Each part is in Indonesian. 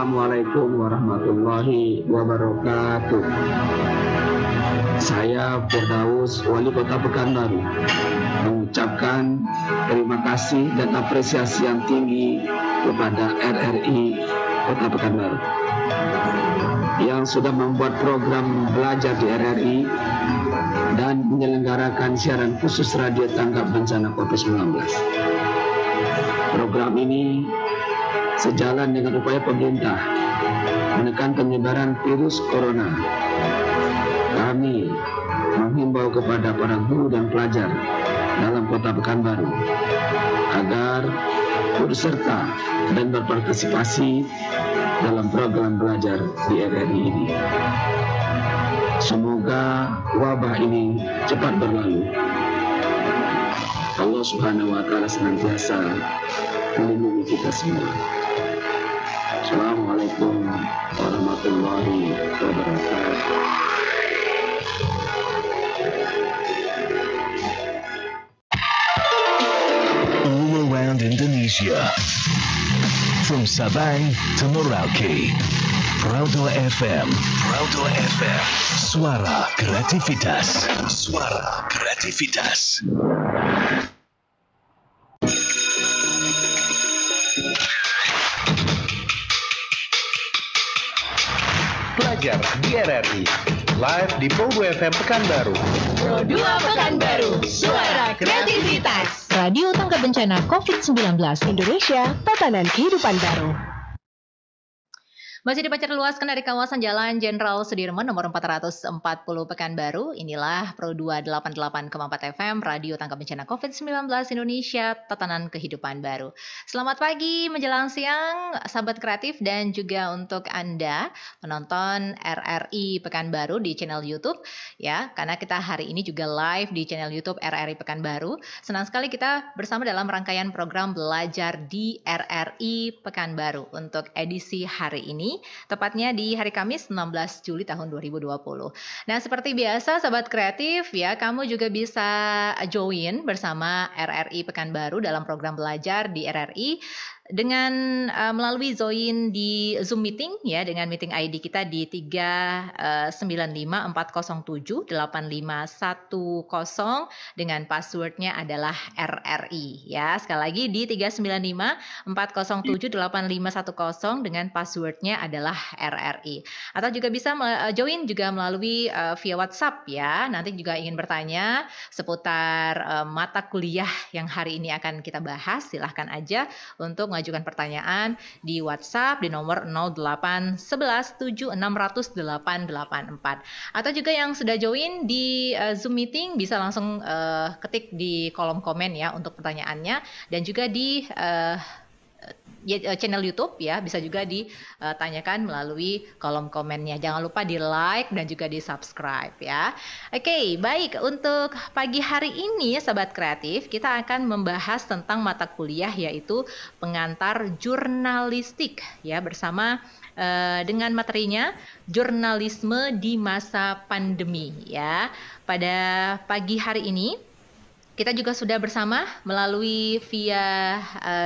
Assalamualaikum warahmatullahi wabarakatuh. Saya Firdaus, Wali Kota Pekanbaru, mengucapkan terima kasih dan apresiasi yang tinggi kepada RRI Kota Pekanbaru yang sudah membuat program belajar di RRI dan menyelenggarakan siaran khusus radio tanggap bencana COVID-19. Program ini sejalan dengan upaya pemerintah menekan penyebaran virus corona. Kami menghimbau kepada para guru dan pelajar dalam Kota Pekanbaru agar turut serta dan berpartisipasi dalam program belajar di RRI ini. Semoga wabah ini cepat berlalu. Allah Subhanahu wa Ta'ala senantiasa melindungi kita semua. Assalamualaikum warahmatullahi wabarakatuh. All around Indonesia, from Sabang to Merauke, Proto FM, suara kreativitas, Belajar di RRI, live di Pro2 FM Pekanbaru. Pro2 Pekanbaru, suara kreativitas. Radio Tanggap Bencana COVID-19 Indonesia, tatanan kehidupan baru. Masih dipancar luaskan dari kawasan Jalan Jenderal Sudirman nomor 440 Pekanbaru. Inilah Pro2 88,4 FM, Radio Tanggap Bencana COVID-19 Indonesia, tatanan kehidupan baru. Selamat pagi menjelang siang, sahabat kreatif, dan juga untuk Anda penonton RRI Pekanbaru di channel YouTube, ya, karena kita hari ini juga live di channel YouTube RRI Pekanbaru. Senang sekali kita bersama dalam rangkaian program belajar di RRI Pekanbaru untuk edisi hari ini, tepatnya di hari Kamis 16 Juli tahun 2020. Nah, seperti biasa sahabat kreatif, ya, kamu juga bisa join bersama RRI Pekanbaru dalam program belajar di RRI dengan melalui join di Zoom meeting, ya, dengan meeting ID kita di 39540785110 dengan passwordnya adalah RRI, ya. Sekali lagi di 39540785110 dengan passwordnya adalah RRI. Atau juga bisa join juga melalui via WhatsApp, ya. Nanti juga ingin bertanya seputar mata kuliah yang hari ini akan kita bahas, silahkan aja untuk mengajukan pertanyaan di WhatsApp di nomor 081176000884. Atau juga yang sudah join di Zoom meeting bisa langsung ketik di kolom komen, ya, untuk pertanyaannya, dan juga di channel YouTube, ya, bisa juga ditanyakan melalui kolom komennya. Jangan lupa di like dan juga di subscribe, ya. Oke, baik, untuk pagi hari ini sahabat kreatif kita akan membahas tentang mata kuliah yaitu pengantar jurnalistik, ya, bersama dengan materinya jurnalisme di masa pandemi, ya. Pada pagi hari ini kita juga sudah bersama melalui via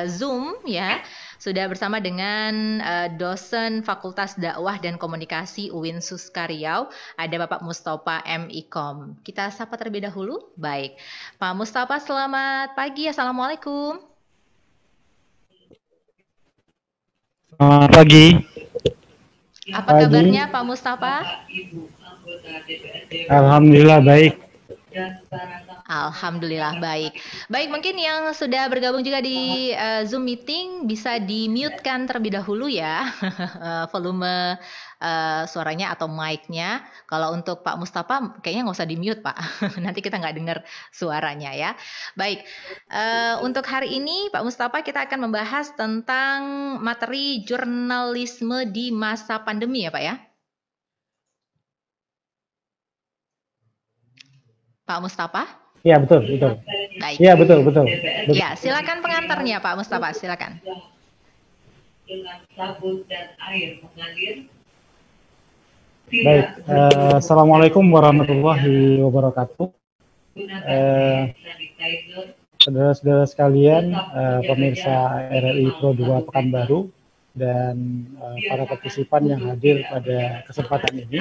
Zoom, ya, sudah bersama dengan dosen Fakultas Dakwah dan Komunikasi UIN Suskaryau, ada Bapak Mustafa M. Ikom. Kita sapa terlebih dahulu. Baik, Pak Mustafa, selamat pagi. Assalamualaikum. Selamat pagi. Apa kabarnya Pak Mustafa? Alhamdulillah baik. Alhamdulillah baik. Baik, mungkin yang sudah bergabung juga di Zoom meeting bisa di-mute-kan terlebih dahulu, ya, volume suaranya atau mic-nya. Kalau untuk Pak Mustafa kayaknya nggak usah di-mute, Pak. Nanti kita nggak dengar suaranya, ya. Baik, untuk hari ini Pak Mustafa kita akan membahas tentang materi jurnalisme di masa pandemi, ya, Pak, ya. Pak Mustafa? Ya, betul. Baik. Ya, betul. Ya, silakan pengantarnya Pak Mustafa, silakan. Dengan sabun dan air mengalir. Baik, Assalamualaikum warahmatullahi wabarakatuh. Saudara-saudara sekalian, pemirsa RRI Pro2 Pekanbaru, dan para partisipan yang hadir pada kesempatan ini.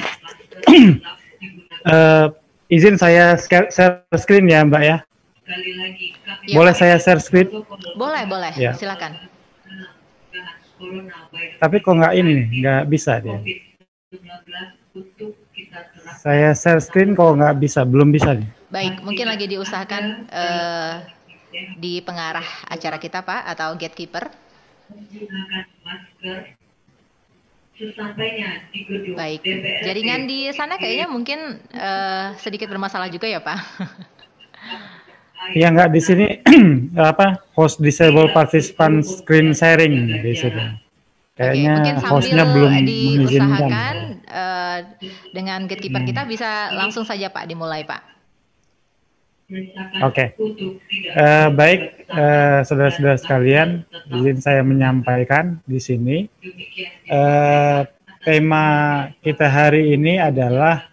Izin saya share screen ya Mbak ya. Sekali lagi, kami Boleh saya share screen? Boleh, Ya. silakan. coronavirus Tapi kok nggak ini nih, nggak bisa dia. COVID-19 untuk kita terapkan. Saya share screen kok nggak bisa, belum bisa nih. Baik, mungkin lagi diusahakan di pengarah acara kita Pak atau gatekeeper. Menggunakan masker sesampainya di gedung Baik, DPRD. jaringan di sana kayaknya mungkin sedikit bermasalah juga ya Pak. Ya nggak di sini apa host disable participant screen sharing di situ. Kayaknya mungkin hostnya sambil belum diusahakan mengizinkan. dengan gatekeeper kita bisa langsung saja Pak dimulai Pak. Oke. Baik, saudara-saudara sekalian, izin saya menyampaikan di sini. Tema kita hari ini adalah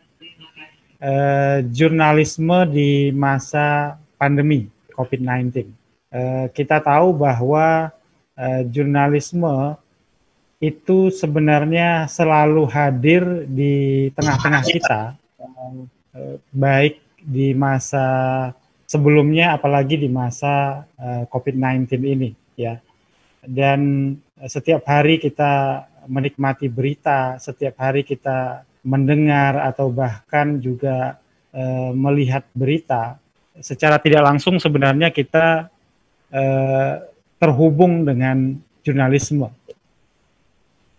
jurnalisme di masa pandemi COVID-19. Kita tahu bahwa jurnalisme itu sebenarnya selalu hadir di tengah-tengah kita, baik di masa sebelumnya, apalagi di masa COVID-19 ini, ya. Dan setiap hari kita menikmati berita, setiap hari kita mendengar atau bahkan juga melihat berita. Secara tidak langsung sebenarnya kita terhubung dengan jurnalisme.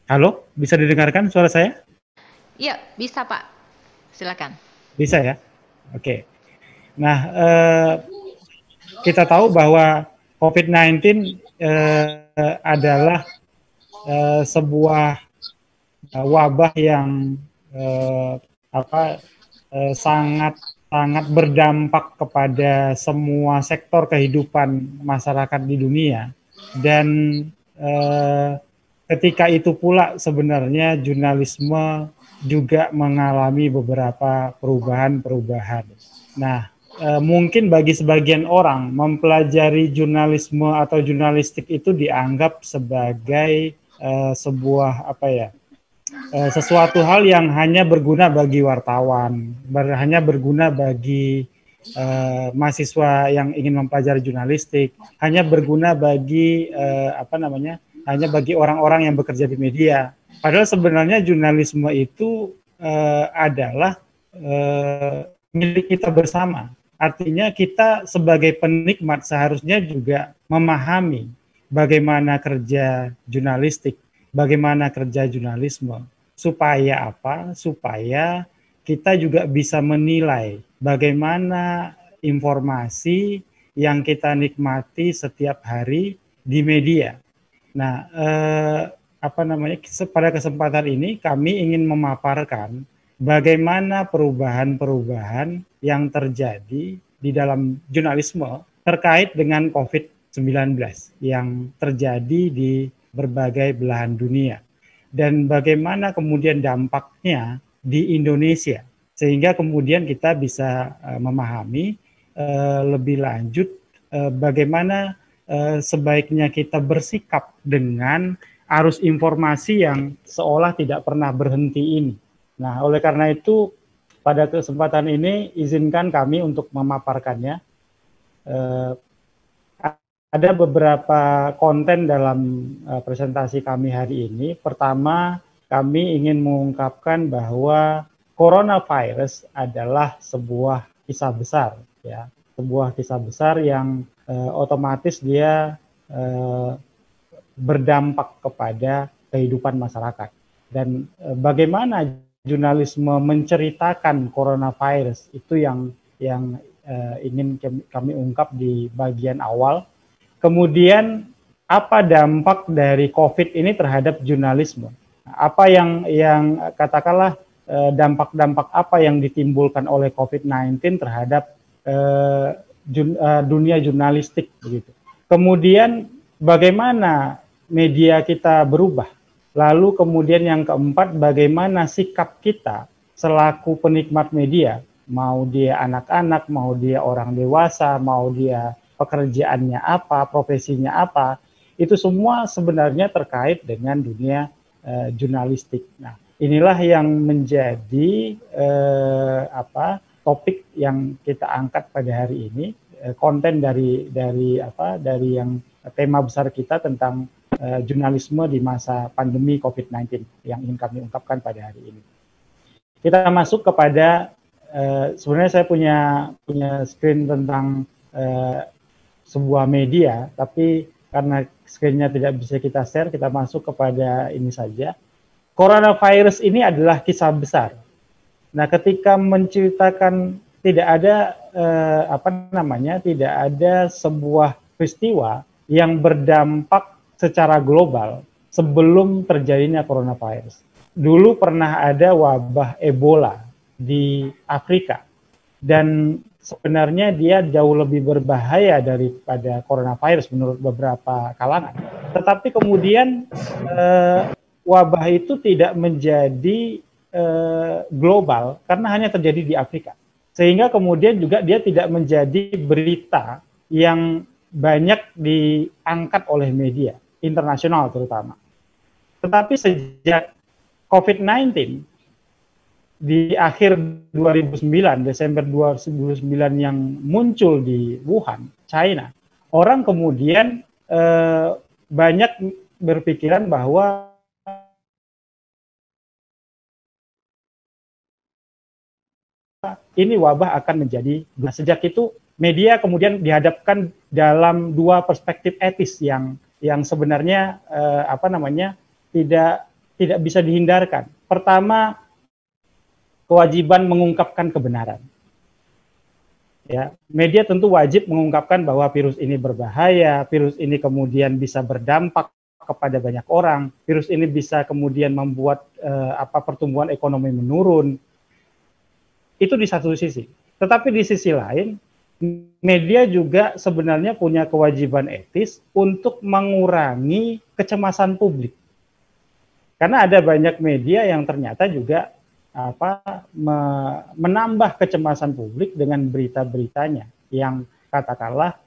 Halo, bisa didengarkan suara saya? Iya, bisa Pak. Silakan. Bisa ya? Oke. Nah, kita tahu bahwa COVID-19 adalah sebuah wabah yang sangat berdampak kepada semua sektor kehidupan masyarakat di dunia, dan ketika itu pula sebenarnya jurnalisme juga mengalami beberapa perubahan. Nah, mungkin bagi sebagian orang mempelajari jurnalisme atau jurnalistik itu dianggap sebagai sebuah sesuatu hal yang hanya berguna bagi wartawan, hanya berguna bagi mahasiswa yang ingin mempelajari jurnalistik, hanya berguna bagi hanya bagi orang-orang yang bekerja di media. Padahal sebenarnya jurnalisme itu adalah milik kita bersama. Artinya kita sebagai penikmat seharusnya juga memahami bagaimana kerja jurnalistik, bagaimana kerja jurnalisme. Supaya apa? Supaya kita juga bisa menilai bagaimana informasi yang kita nikmati setiap hari di media. Nah, pada kesempatan ini kami ingin memaparkan bagaimana perubahan-perubahan yang terjadi di dalam jurnalisme terkait dengan COVID-19 yang terjadi di berbagai belahan dunia, dan bagaimana kemudian dampaknya di Indonesia, sehingga kemudian kita bisa memahami lebih lanjut bagaimana sebaiknya kita bersikap dengan arus informasi yang seolah tidak pernah berhenti ini. Nah, oleh karena itu pada kesempatan ini izinkan kami untuk memaparkannya. Ada beberapa konten dalam presentasi kami hari ini. Pertama, kami ingin mengungkapkan bahwa coronavirus adalah sebuah kisah besar, ya, sebuah kisah besar yang otomatis dia berdampak kepada kehidupan masyarakat. Dan bagaimana jurnalisme menceritakan coronavirus itu yang ingin kami ungkap di bagian awal. Kemudian apa dampak dari COVID ini terhadap jurnalisme? Apa yang katakanlah dampak-dampak apa yang ditimbulkan oleh COVID-19 terhadap dunia jurnalistik begitu. Kemudian bagaimana media kita berubah? Lalu kemudian yang keempat, bagaimana sikap kita selaku penikmat media, mau dia anak-anak, mau dia orang dewasa, mau dia pekerjaannya apa, profesinya apa, Itu semua sebenarnya terkait dengan dunia jurnalistik. Nah, inilah yang menjadi topik yang kita angkat pada hari ini, konten dari yang tema besar kita tentang jurnalisme di masa pandemi COVID-19 yang ingin kami ungkapkan pada hari ini. Kita masuk kepada sebenarnya saya punya screen tentang sebuah media, tapi karena screen-nya tidak bisa kita share, kita masuk kepada ini saja. Coronavirus ini adalah kisah besar. Nah, ketika menceritakan tidak ada tidak ada sebuah peristiwa yang berdampak secara global sebelum terjadinya coronavirus. Dulu pernah ada wabah Ebola di Afrika, dan sebenarnya dia jauh lebih berbahaya daripada coronavirus menurut beberapa kalangan. Tetapi kemudian wabah itu tidak menjadi global karena hanya terjadi di Afrika. Sehingga kemudian juga dia tidak menjadi berita yang banyak diangkat oleh media internasional terutama. Tetapi sejak COVID-19 di akhir 2009, Desember 2009 yang muncul di Wuhan, China, orang kemudian banyak berpikiran bahwa ini wabah akan menjadi. Nah, sejak itu media kemudian dihadapkan dalam dua perspektif etis yang sebenarnya tidak bisa dihindarkan. Pertama, kewajiban mengungkapkan kebenaran. Ya, media tentu wajib mengungkapkan bahwa virus ini berbahaya, virus ini kemudian bisa berdampak kepada banyak orang, virus ini bisa kemudian membuat pertumbuhan ekonomi menurun. Itu di satu sisi. Tetapi di sisi lain, media juga sebenarnya punya kewajiban etis untuk mengurangi kecemasan publik. Karena ada banyak media yang ternyata juga menambah kecemasan publik dengan berita-beritanya yang katakanlah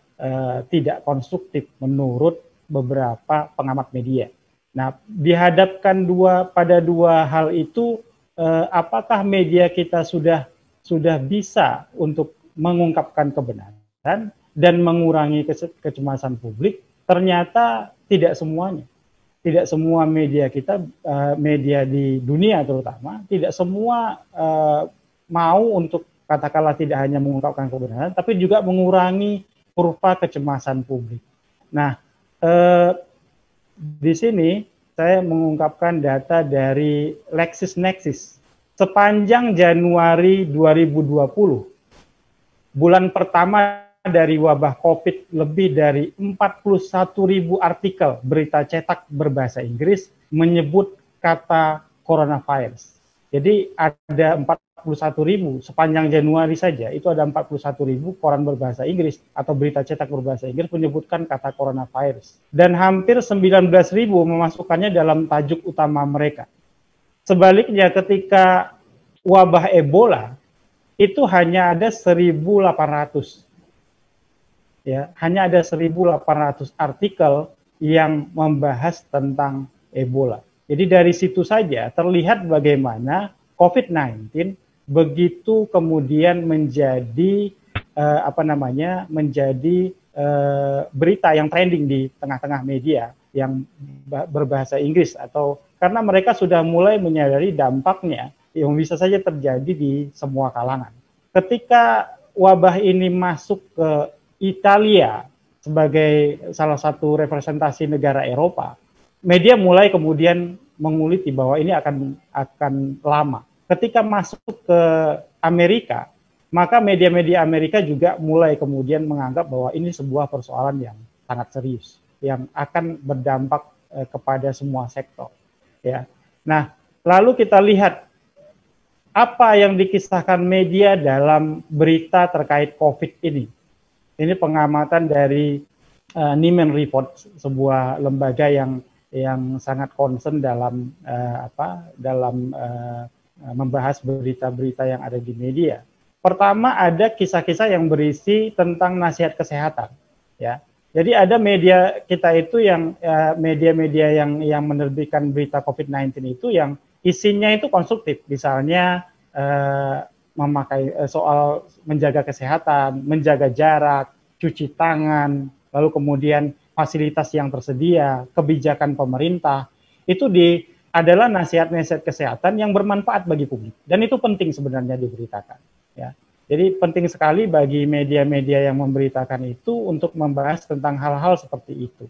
tidak konstruktif menurut beberapa pengamat media. Nah, dihadapkan pada dua hal itu, apakah media kita sudah bisa untuk mengungkapkan kebenaran dan mengurangi kecemasan publik? Ternyata tidak semuanya. Tidak semua media kita, media di dunia terutama, tidak semua mau untuk katakanlah tidak hanya mengungkapkan kebenaran, tapi juga mengurangi kurva kecemasan publik. Nah, di sini saya mengungkapkan data dari LexisNexis. Sepanjang Januari 2020, bulan pertama dari wabah COVID, lebih dari 41.000 artikel berita cetak berbahasa Inggris menyebut kata coronavirus. Jadi ada 41.000 sepanjang Januari saja, itu ada 41.000 koran berbahasa Inggris atau berita cetak berbahasa Inggris menyebutkan kata coronavirus. Dan hampir 19.000 memasukkannya dalam tajuk utama mereka. Sebaliknya ketika wabah Ebola, itu hanya ada 1.800. Ya, hanya ada 1.800 artikel yang membahas tentang Ebola. Jadi dari situ saja terlihat bagaimana COVID-19 begitu kemudian menjadi berita yang trending di tengah-tengah media yang berbahasa Inggris, atau karena mereka sudah mulai menyadari dampaknya yang bisa saja terjadi di semua kalangan. Ketika wabah ini masuk ke Italia sebagai salah satu representasi negara Eropa, media mulai kemudian menguliti bahwa ini akan lama. Ketika masuk ke Amerika, maka media-media Amerika juga mulai kemudian menganggap bahwa ini sebuah persoalan yang sangat serius, yang akan berdampak kepada semua sektor. Ya. Nah, lalu kita lihat apa yang dikisahkan media dalam berita terkait COVID ini. Ini pengamatan dari Nieman Report, sebuah lembaga yang sangat concern dalam membahas berita-berita yang ada di media. Pertama, ada kisah-kisah yang berisi tentang nasihat kesehatan, ya. Jadi ada media kita itu yang media-media yang menerbitkan berita COVID-19 itu yang isinya itu konstruktif, misalnya memakai soal menjaga kesehatan, menjaga jarak, cuci tangan, lalu kemudian fasilitas yang tersedia, kebijakan pemerintah, itu adalah nasihat-nasihat kesehatan yang bermanfaat bagi publik, dan itu penting sebenarnya diberitakan. Ya. Jadi penting sekali bagi media-media yang memberitakan itu untuk membahas tentang hal-hal seperti itu.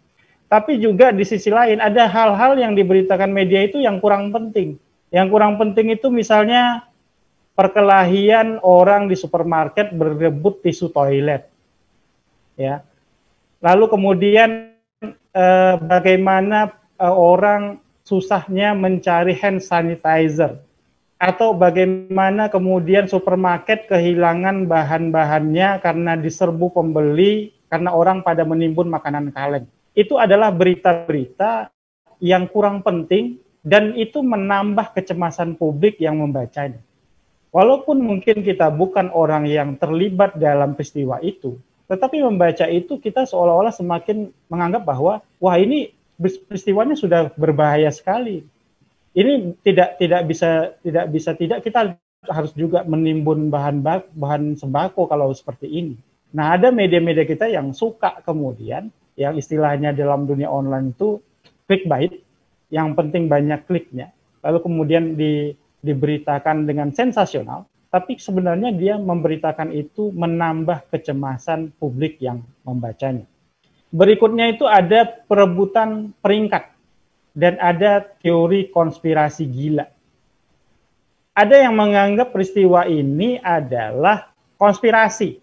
Tapi juga di sisi lain ada hal-hal yang diberitakan media itu yang kurang penting. Yang kurang penting itu misalnya perkelahian orang di supermarket berebut tisu toilet. Ya. Lalu kemudian bagaimana orang susahnya mencari hand sanitizer. Atau bagaimana kemudian supermarket kehilangan bahan-bahannya karena diserbu pembeli, karena orang pada menimbun makanan kaleng. Itu adalah berita-berita yang kurang penting dan itu menambah kecemasan publik yang membacanya. Walaupun mungkin kita bukan orang yang terlibat dalam peristiwa itu, tetapi membaca itu kita seolah-olah semakin menganggap bahwa, wah ini peristiwanya sudah berbahaya sekali. Ini tidak bisa kita harus juga menimbun bahan sembako kalau seperti ini. Nah, ada media-media kita yang suka kemudian yang istilahnya dalam dunia online itu clickbait, yang penting banyak kliknya. Lalu kemudian diberitakan dengan sensasional, tapi sebenarnya dia memberitakan itu menambah kecemasan publik yang membacanya. Berikutnya itu ada perebutan peringkat. Dan ada teori konspirasi gila. Ada yang menganggap peristiwa ini adalah konspirasi.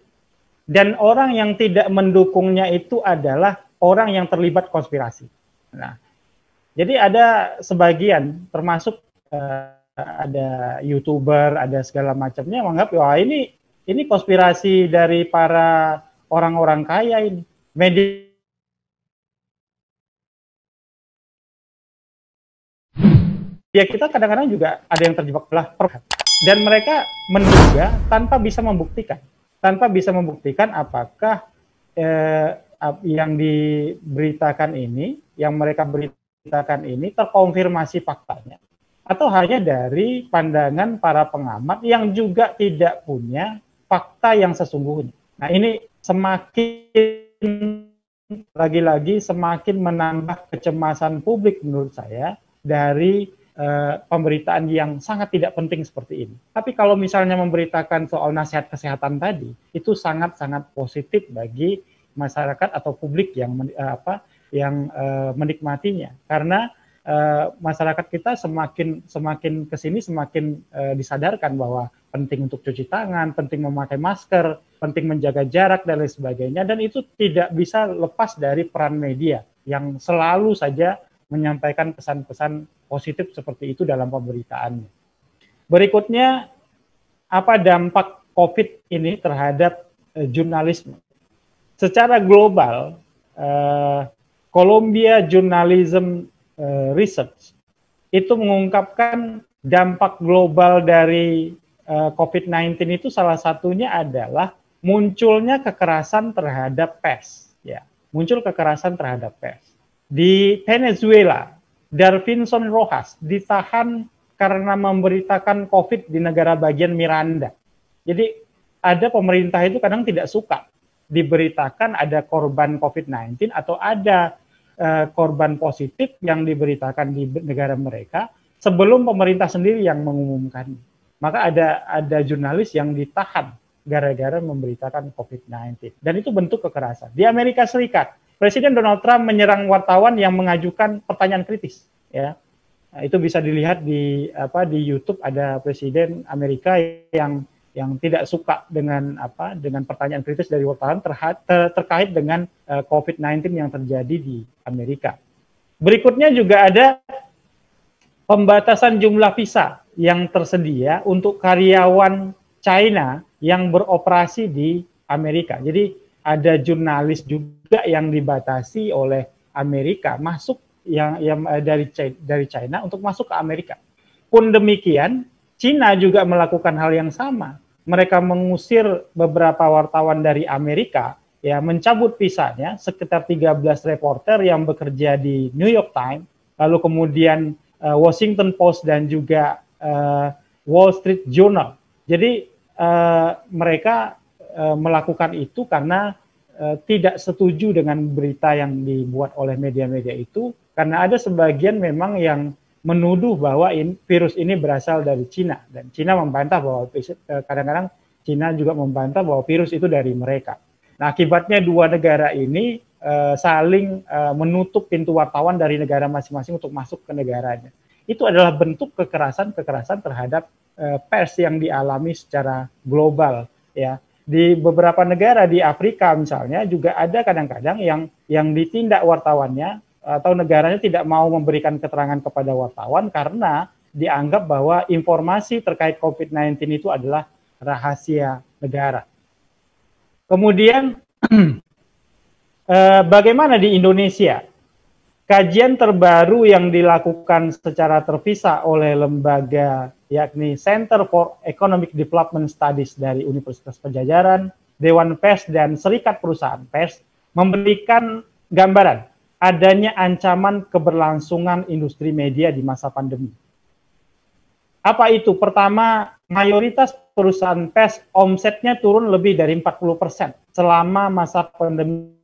Dan orang yang tidak mendukungnya itu adalah orang yang terlibat konspirasi. Nah, jadi ada sebagian, termasuk ada YouTuber, ada segala macamnya, menganggap, wah ini konspirasi dari para orang-orang kaya ini. Media ya kita kadang-kadang juga ada yang terjebak belah perhatian. Dan mereka menduga tanpa bisa membuktikan apakah yang diberitakan ini, yang mereka beritakan ini terkonfirmasi faktanya, atau hanya dari pandangan para pengamat yang juga tidak punya fakta yang sesungguhnya. Nah ini lagi-lagi semakin menambah kecemasan publik menurut saya dari pemberitaan yang sangat tidak penting seperti ini. Tapi kalau misalnya memberitakan soal nasihat kesehatan tadi, itu sangat-sangat positif bagi masyarakat atau publik yang menikmatinya. Karena masyarakat kita semakin kesini semakin disadarkan bahwa penting untuk cuci tangan, penting memakai masker, penting menjaga jarak dan lain sebagainya. Dan itu tidak bisa lepas dari peran media yang selalu saja menyampaikan pesan-pesan positif seperti itu dalam pemberitaannya. Berikutnya, apa dampak COVID ini terhadap jurnalisme? Secara global, Columbia Journalism Research itu mengungkapkan dampak global dari COVID-19 itu salah satunya adalah munculnya kekerasan terhadap pers. Ya, muncul kekerasan terhadap pers. Di Venezuela, Darvinson Rojas ditahan karena memberitakan COVID di negara bagian Miranda. Jadi ada pemerintah itu kadang tidak suka diberitakan ada korban COVID-19 atau ada korban positif yang diberitakan di negara mereka sebelum pemerintah sendiri yang mengumumkan. Maka ada jurnalis yang ditahan gara-gara memberitakan COVID-19. Dan itu bentuk kekerasan. Di Amerika Serikat, Presiden Donald Trump menyerang wartawan yang mengajukan pertanyaan kritis. Ya, nah, itu bisa dilihat di YouTube, ada Presiden Amerika yang tidak suka dengan pertanyaan kritis dari wartawan terkait dengan COVID-19 yang terjadi di Amerika. Berikutnya juga ada pembatasan jumlah visa yang tersedia untuk karyawan China yang beroperasi di Amerika. Jadi ada jurnalis juga yang dibatasi oleh Amerika masuk yang dari China untuk masuk ke Amerika. Pun demikian, China juga melakukan hal yang sama. Mereka mengusir beberapa wartawan dari Amerika ya mencabut visanya sekitar 13 reporter yang bekerja di New York Times, lalu kemudian Washington Post dan juga Wall Street Journal. Jadi mereka melakukan itu karena tidak setuju dengan berita yang dibuat oleh media-media itu, karena ada sebagian memang yang menuduh bahwa virus ini berasal dari Cina, dan Cina membantah bahwa kadang-kadang Cina juga membantah bahwa virus itu dari mereka. Nah, akibatnya dua negara ini saling menutup pintu wartawan dari negara masing-masing untuk masuk ke negaranya. Itu adalah bentuk kekerasan terhadap pers yang dialami secara global, ya. Di beberapa negara di Afrika misalnya juga ada kadang-kadang yang ditindak wartawannya atau negaranya tidak mau memberikan keterangan kepada wartawan karena dianggap bahwa informasi terkait COVID-19 itu adalah rahasia negara. Kemudian bagaimana di Indonesia? Kajian terbaru yang dilakukan secara terpisah oleh lembaga yakni Center for Economic Development Studies dari Universitas Padjadjaran, Dewan Pers dan Serikat Perusahaan Pers memberikan gambaran adanya ancaman keberlangsungan industri media di masa pandemi. Apa itu? Pertama, mayoritas perusahaan pers omsetnya turun lebih dari 40% selama masa pandemi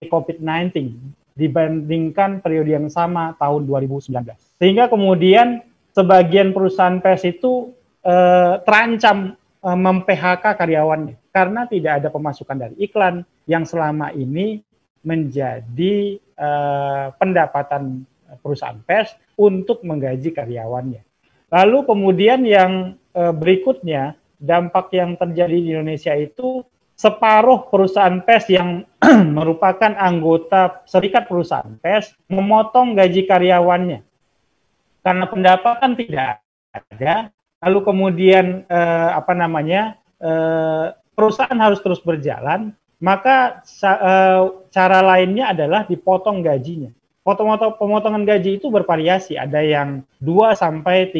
COVID-19 dibandingkan periode yang sama tahun 2019. Sehingga kemudian sebagian perusahaan pers itu terancam mem-PHK karyawannya karena tidak ada pemasukan dari iklan yang selama ini menjadi pendapatan perusahaan pers untuk menggaji karyawannya. Lalu kemudian yang berikutnya, dampak yang terjadi di Indonesia itu separuh perusahaan pers yang merupakan anggota serikat perusahaan pers memotong gaji karyawannya karena pendapatan tidak ada. Lalu kemudian perusahaan harus terus berjalan, maka cara lainnya adalah dipotong gajinya. Pemotongan gaji itu bervariasi, ada yang 2-30%,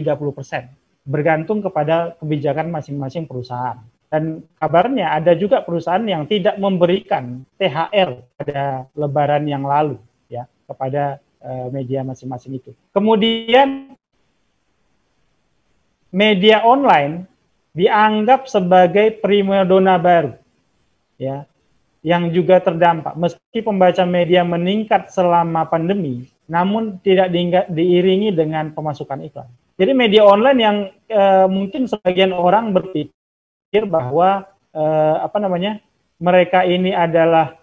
bergantung kepada kebijakan masing-masing perusahaan. Dan kabarnya ada juga perusahaan yang tidak memberikan THR pada Lebaran yang lalu, ya, kepada media masing-masing itu. Kemudian media online dianggap sebagai primadona baru, ya, yang juga terdampak. Meski pembaca media meningkat selama pandemi, namun tidak diiringi dengan pemasukan iklan. Jadi media online yang mungkin sebagian orang berpikir bahwa mereka ini adalah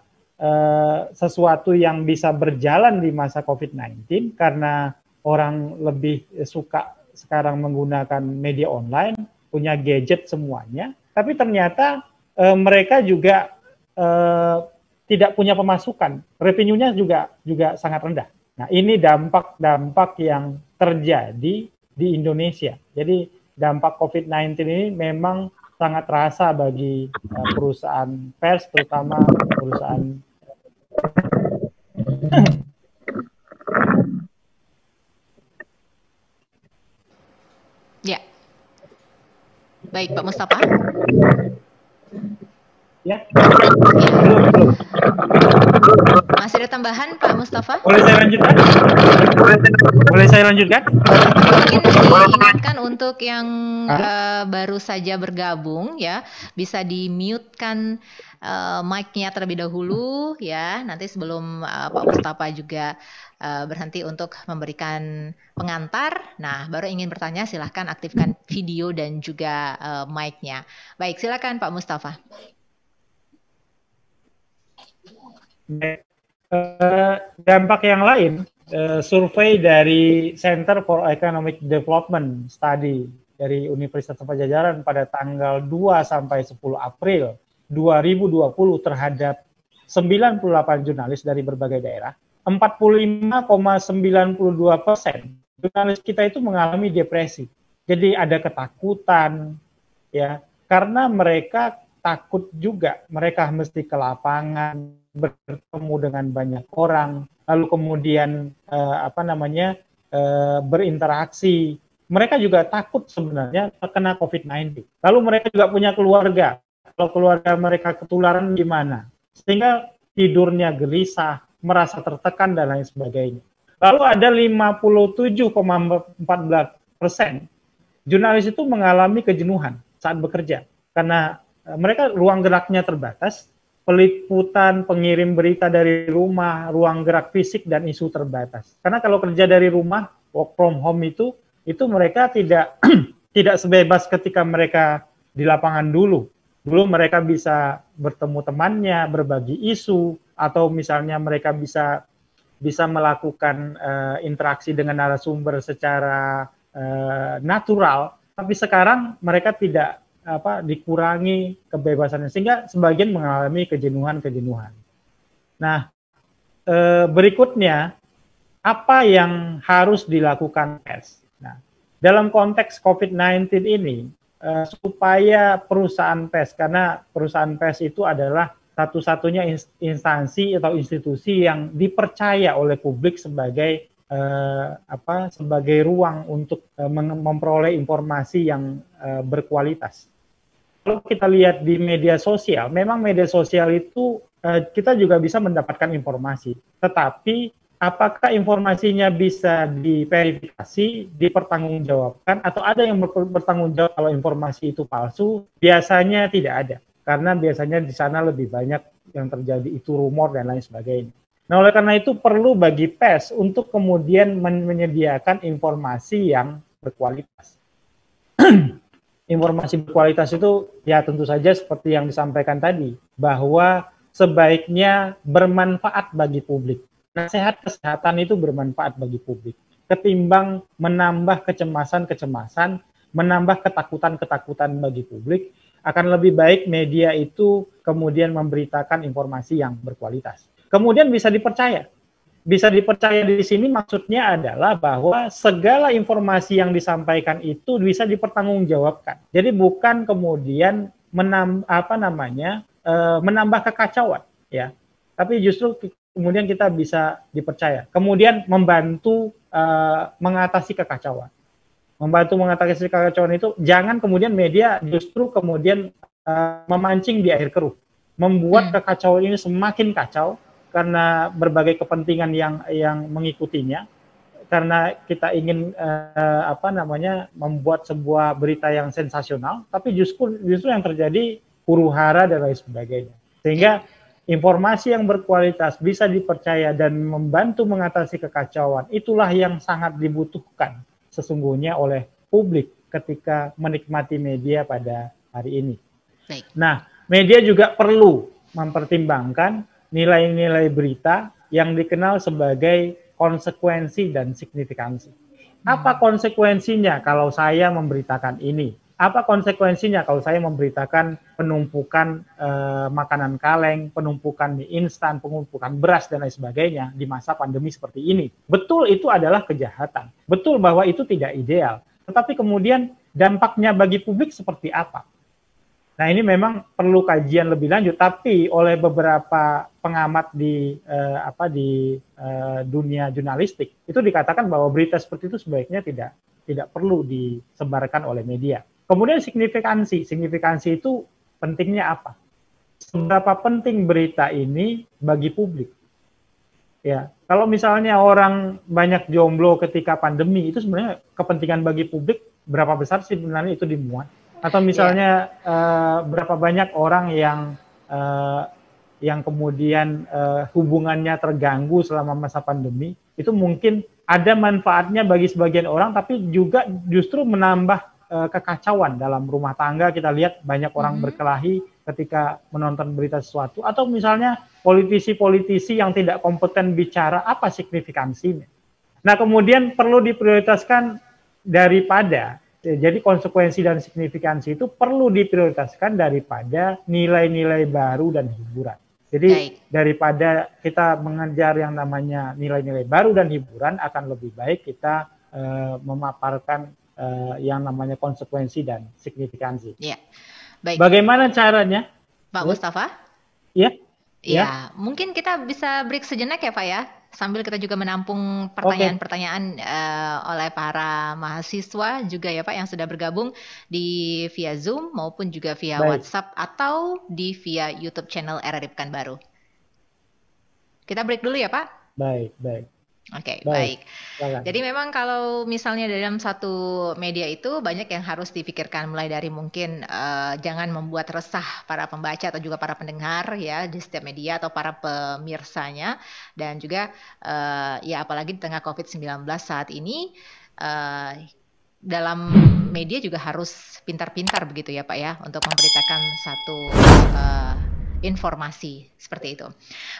sesuatu yang bisa berjalan di masa COVID-19 karena orang lebih suka sekarang menggunakan media online, punya gadget semuanya, tapi ternyata mereka juga tidak punya pemasukan, revenue-nya juga sangat rendah. Nah, ini dampak yang terjadi di Indonesia. Jadi dampak COVID-19 ini memang sangat terasa bagi perusahaan pers, terutama perusahaan. Ya, baik Pak Mustafa. Ya, belum. Masih ada tambahan Pak Mustafa? Boleh saya lanjutkan? Mungkin diingatkan untuk yang baru saja bergabung, ya, bisa di-mute-kan mic-nya terlebih dahulu, ya. Nanti sebelum Pak Mustafa juga berhenti untuk memberikan pengantar. Nah, baru ingin bertanya, silahkan aktifkan video dan juga mic-nya. Baik, silakan Pak Mustafa. Dampak yang lain, survei dari Center for Economic Development Study dari Universitas Padjadjaran pada tanggal 2-10 April 2020 terhadap 98 jurnalis dari berbagai daerah, 45,92% jurnalis kita itu mengalami depresi. Jadi ada ketakutan, ya, karena mereka takut juga, mereka mesti ke lapangan, bertemu dengan banyak orang, lalu kemudian berinteraksi. Mereka juga takut sebenarnya terkena COVID-19. Lalu mereka juga punya keluarga. Kalau keluarga mereka ketularan gimana? sehingga tidurnya gelisah, merasa tertekan dan lain sebagainya. Lalu ada 57,14% jurnalis itu mengalami kejenuhan saat bekerja karena mereka ruang geraknya terbatas, peliputan, pengirim berita dari rumah, ruang gerak fisik dan isu terbatas. Karena kalau kerja dari rumah, work from home itu mereka tidak tidak sebebas ketika mereka di lapangan dulu. Dulu mereka bisa bertemu temannya, berbagi isu, atau misalnya mereka bisa melakukan interaksi dengan narasumber secara natural, tapi sekarang mereka tidak dikurangi kebebasannya, sehingga sebagian mengalami kejenuhan. Nah, berikutnya apa yang harus dilakukan pers? Nah, dalam konteks COVID-19 ini, supaya perusahaan pers, karena perusahaan pers itu adalah satu-satunya instansi atau institusi yang dipercaya oleh publik sebagai sebagai ruang untuk memperoleh informasi yang berkualitas. Kalau kita lihat di media sosial, memang media sosial itu kita juga bisa mendapatkan informasi, tetapi apakah informasinya bisa diverifikasi, dipertanggungjawabkan, atau ada yang bertanggung jawab kalau informasi itu palsu? Biasanya tidak ada. Karena biasanya di sana lebih banyak yang terjadi itu rumor dan lain sebagainya. Nah, oleh karena itu perlu bagi pers untuk kemudian menyediakan informasi yang berkualitas. Informasi berkualitas itu ya tentu saja seperti yang disampaikan tadi, bahwa sebaiknya bermanfaat bagi publik. Nasihat kesehatan itu bermanfaat bagi publik. Ketimbang menambah kecemasan, menambah ketakutan bagi publik, akan lebih baik media itu kemudian memberitakan informasi yang berkualitas. Kemudian bisa dipercaya. Bisa dipercaya di sini maksudnya adalah bahwa segala informasi yang disampaikan itu bisa dipertanggungjawabkan. Jadi bukan kemudian menambah kekacauan, ya. Tapi justru kemudian kita bisa dipercaya. Kemudian membantu mengatasi kekacauan. Membantu mengatasi kekacauan itu, jangan kemudian media justru kemudian memancing di air keruh, membuat kekacauan ini semakin kacau karena berbagai kepentingan yang mengikutinya, karena kita ingin membuat sebuah berita yang sensasional, tapi justru yang terjadi huru-hara dan lain sebagainya. Sehingga informasi yang berkualitas bisa dipercaya dan membantu mengatasi kekacauan, itulah yang sangat dibutuhkan sesungguhnya oleh publik ketika menikmati media pada hari ini. Baik. Nah, media juga perlu mempertimbangkan nilai-nilai berita yang dikenal sebagai konsekuensi dan signifikansi. Apa konsekuensinya kalau saya memberitakan ini? Apa konsekuensinya kalau saya memberitakan penumpukan makanan kaleng, penumpukan mie instan, penumpukan beras, dan lain sebagainya di masa pandemi seperti ini? Betul, itu adalah kejahatan. Betul bahwa itu tidak ideal. Tetapi kemudian dampaknya bagi publik seperti apa? Nah, ini memang perlu kajian lebih lanjut, tapi oleh beberapa pengamat di dunia jurnalistik itu dikatakan bahwa berita seperti itu sebaiknya tidak perlu disebarkan oleh media. Kemudian signifikansi itu pentingnya apa? Seberapa penting berita ini bagi publik? Ya, kalau misalnya orang banyak jomblo ketika pandemi, itu sebenarnya kepentingan bagi publik berapa besar sih sebenarnya itu dimuat? Atau misalnya berapa banyak orang yang kemudian hubungannya terganggu selama masa pandemi, itu mungkin ada manfaatnya bagi sebagian orang, tapi juga justru menambah kekacauan dalam rumah tangga. Kita lihat banyak orang berkelahi ketika menonton berita sesuatu, atau misalnya politisi-politisi yang tidak kompeten bicara, apa signifikansinya. Nah, kemudian perlu diprioritaskan daripada, jadi konsekuensi dan signifikansi itu perlu diprioritaskan daripada nilai-nilai baru dan hiburan. Jadi daripada kita mengejar yang namanya nilai-nilai baru dan hiburan, akan lebih baik kita memaparkan yang namanya konsekuensi dan signifikansi. Ya, baik. Bagaimana caranya, Pak Mustafa? Ya. Ya, mungkin kita bisa break sejenak ya, Pak ya. sambil kita juga menampung pertanyaan-pertanyaan oleh para mahasiswa juga ya Pak yang sudah bergabung di via Zoom maupun juga via WhatsApp atau di via YouTube channel RRI Pekanbaru. Kita break dulu ya Pak. Baik. Oke, baik. Jadi memang kalau misalnya dalam satu media itu banyak yang harus dipikirkan, mulai dari mungkin jangan membuat resah para pembaca atau juga para pendengar ya di setiap media atau para pemirsanya, dan juga ya apalagi di tengah COVID-19 saat ini dalam media juga harus pintar-pintar begitu ya Pak ya untuk memberitakan satu informasi seperti itu.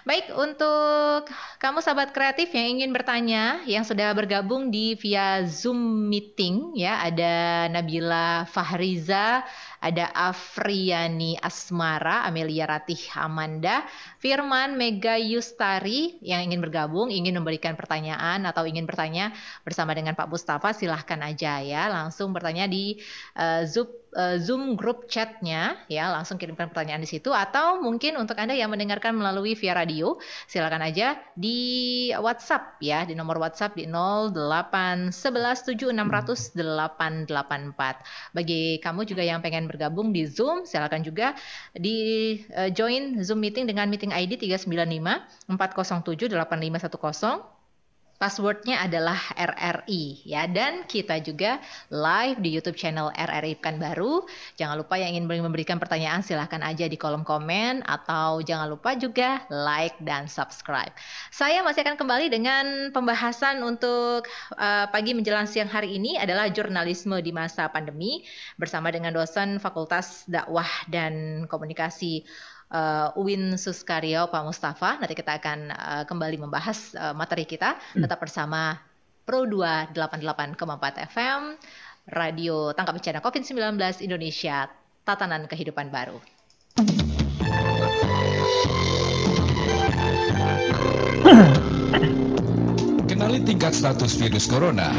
Baik, untuk kamu sahabat kreatif yang ingin bertanya, yang sudah bergabung di via Zoom meeting ya, ada Nabila Fahriza, ada Afriani Asmara, Amelia Ratih Amanda, Firman Mega Yustari yang ingin bergabung, ingin memberikan pertanyaan atau ingin bertanya bersama dengan Pak Mustafa, silahkan aja ya, langsung bertanya di Zoom group chatnya ya, langsung kirimkan pertanyaan di situ, atau mungkin untuk Anda yang mendengarkan melalui via radio, silakan aja di WhatsApp ya, di nomor WhatsApp di 081176000884. Bagi kamu juga yang pengen bergabung di Zoom, silakan juga di join Zoom meeting dengan meeting ID 395-407-8510. Passwordnya adalah RRI ya, dan kita juga live di YouTube channel RRI Pekanbaru. Jangan lupa yang ingin memberikan pertanyaan silahkan aja di kolom komen, atau jangan lupa juga like dan subscribe. Saya masih akan kembali dengan pembahasan untuk pagi menjelang siang hari ini adalah jurnalisme di masa pandemi bersama dengan dosen Fakultas Dakwah dan Komunikasi UIN Suskaryo Pak Mustafa. Nanti kita akan kembali membahas materi kita. Tetap bersama Pro 288,4 FM Radio Tangkap Bencana COVID-19 Indonesia, Tatanan Kehidupan Baru. Kenali tingkat status virus corona,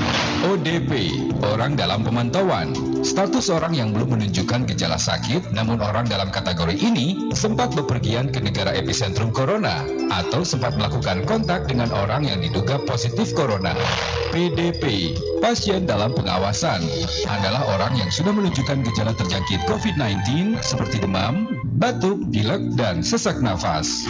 ODP, orang dalam pemantauan. Status orang yang belum menunjukkan gejala sakit, namun orang dalam kategori ini sempat bepergian ke negara epicentrum corona atau sempat melakukan kontak dengan orang yang diduga positif corona. PDP, pasien dalam pengawasan, adalah orang yang sudah menunjukkan gejala terjangkit COVID-19 seperti demam, batuk, pilek, dan sesak nafas.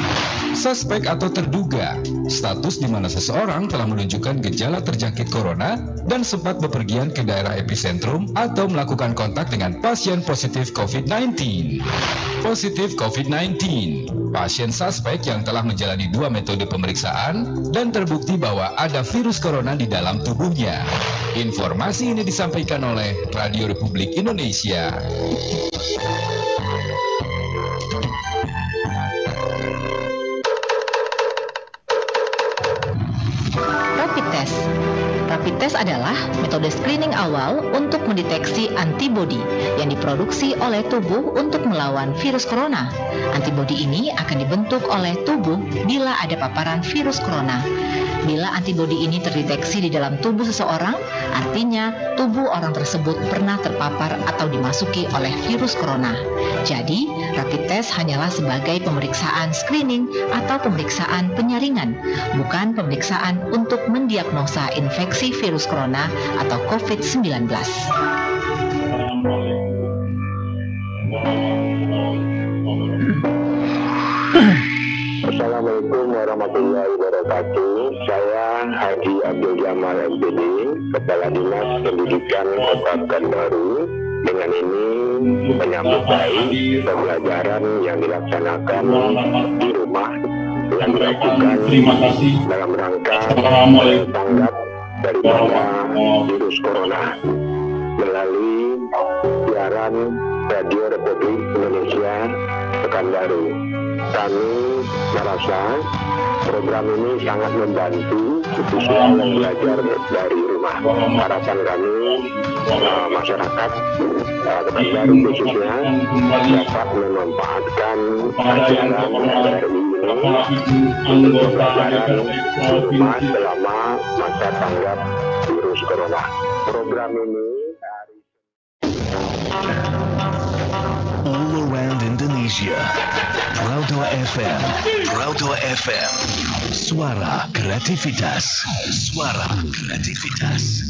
Suspek atau terduga, status di mana seseorang telah menunjukkan gejala terjangkit corona dan sempat bepergian ke daerah epicentrum atau melakukan kontak dengan pasien positif COVID-19. Positif COVID-19, pasien suspek yang telah menjalani 2 metode pemeriksaan dan terbukti bahwa ada virus corona di dalam tubuhnya. Informasi ini disampaikan oleh Radio Republik Indonesia. Rapid test adalah metode screening awal untuk mendeteksi antibodi yang diproduksi oleh tubuh untuk melawan virus corona. Antibodi ini akan dibentuk oleh tubuh bila ada paparan virus corona. Bila antibodi ini terdeteksi di dalam tubuh seseorang, artinya tubuh orang tersebut pernah terpapar atau dimasuki oleh virus corona. Jadi, rapid test hanyalah sebagai pemeriksaan screening atau pemeriksaan penyaringan, bukan pemeriksaan untuk mendiagnosa infeksi virus corona atau COVID-19. Assalamualaikum warahmatullahi wabarakatuh. Saya Haji Abdul Jamal MPD, Kepala Dinas Pendidikan Kota Pekanbaru. Dengan ini menyambut baik pembelajaran yang dilaksanakan di rumah yang dilakukan dalam rangka tanggap daripada virus corona melalui siaran Radio Republik Indonesia Pekanbaru. Kami merasa program ini sangat membantu siswa yang belajar dari rumah. Harapan kami masyarakat Pekanbaru khususnya dapat memanfaatkan ajaran RRI ini untuk pembelajaran di rumah selama masa tanggap virus corona. Program ini All around Indonesia. Indonesia. Pro 2 FM. Pro 2 FM. Suara kreativitas. Suara kreativitas.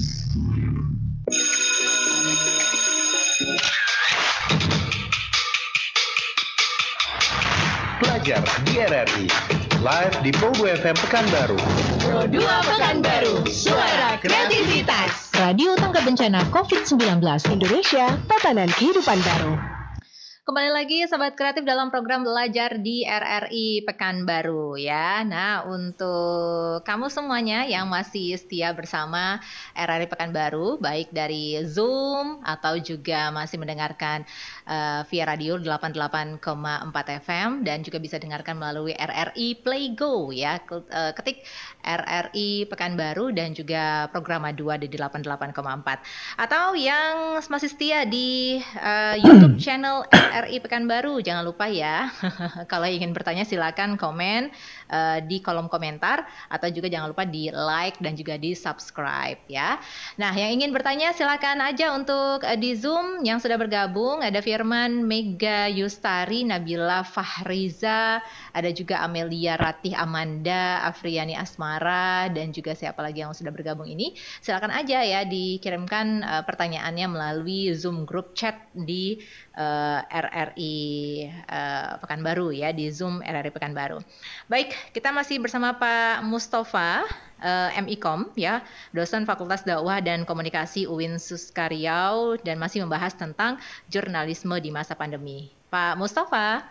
Pelajar di RRI, live di Pro 2 FM Pekanbaru. Pro 2 Pekanbaru, suara kreativitas. Radio Tangkap Bencana COVID-19 Indonesia, tatanan kehidupan baru. Kembali lagi Sobat Kreatif dalam program belajar di RRI Pekanbaru ya. Nah, untuk kamu semuanya yang masih setia bersama RRI Pekanbaru, baik dari Zoom atau juga masih mendengarkan via radio 88,4 FM dan juga bisa dengarkan melalui RRI Play Go ya. Ketik RRI Pekanbaru dan juga Programa 2 di 88,4. Atau yang masih setia di YouTube channel RRI Pekanbaru, jangan lupa ya. Kalau ingin bertanya silakan komen di kolom komentar atau juga jangan lupa di like dan juga di subscribe ya. Nah, yang ingin bertanya silakan aja untuk di Zoom yang sudah bergabung. Ada Firman, Mega Yustari, Nabila Fahriza, ada juga Amelia Ratih Amanda, Afriani Asmara, dan juga siapa lagi yang sudah bergabung ini. Silakan aja ya dikirimkan pertanyaannya melalui Zoom group chat di RRI Pekanbaru ya, di Zoom RRI Pekanbaru. Baik, kita masih bersama Pak Mustafa MIKOM ya, dosen Fakultas Dakwah dan Komunikasi UIN Suskaryau, dan masih membahas tentang jurnalisme di masa pandemi. Pak Mustafa.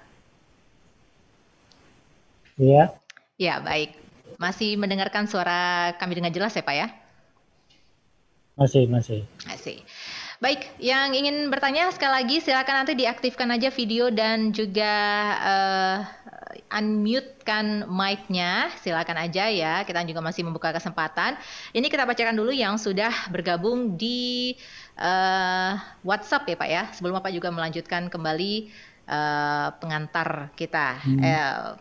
Iya. Ya, baik. Masih mendengarkan suara kami dengan jelas ya, Pak ya? Masih. Masih. Baik, yang ingin bertanya sekali lagi silakan nanti diaktifkan aja video dan juga unmute-kan mic-nya, silakan aja ya. Kita juga masih membuka kesempatan. Ini kita bacakan dulu yang sudah bergabung di WhatsApp ya Pak ya. Sebelum Bapak juga melanjutkan kembali pengantar kita,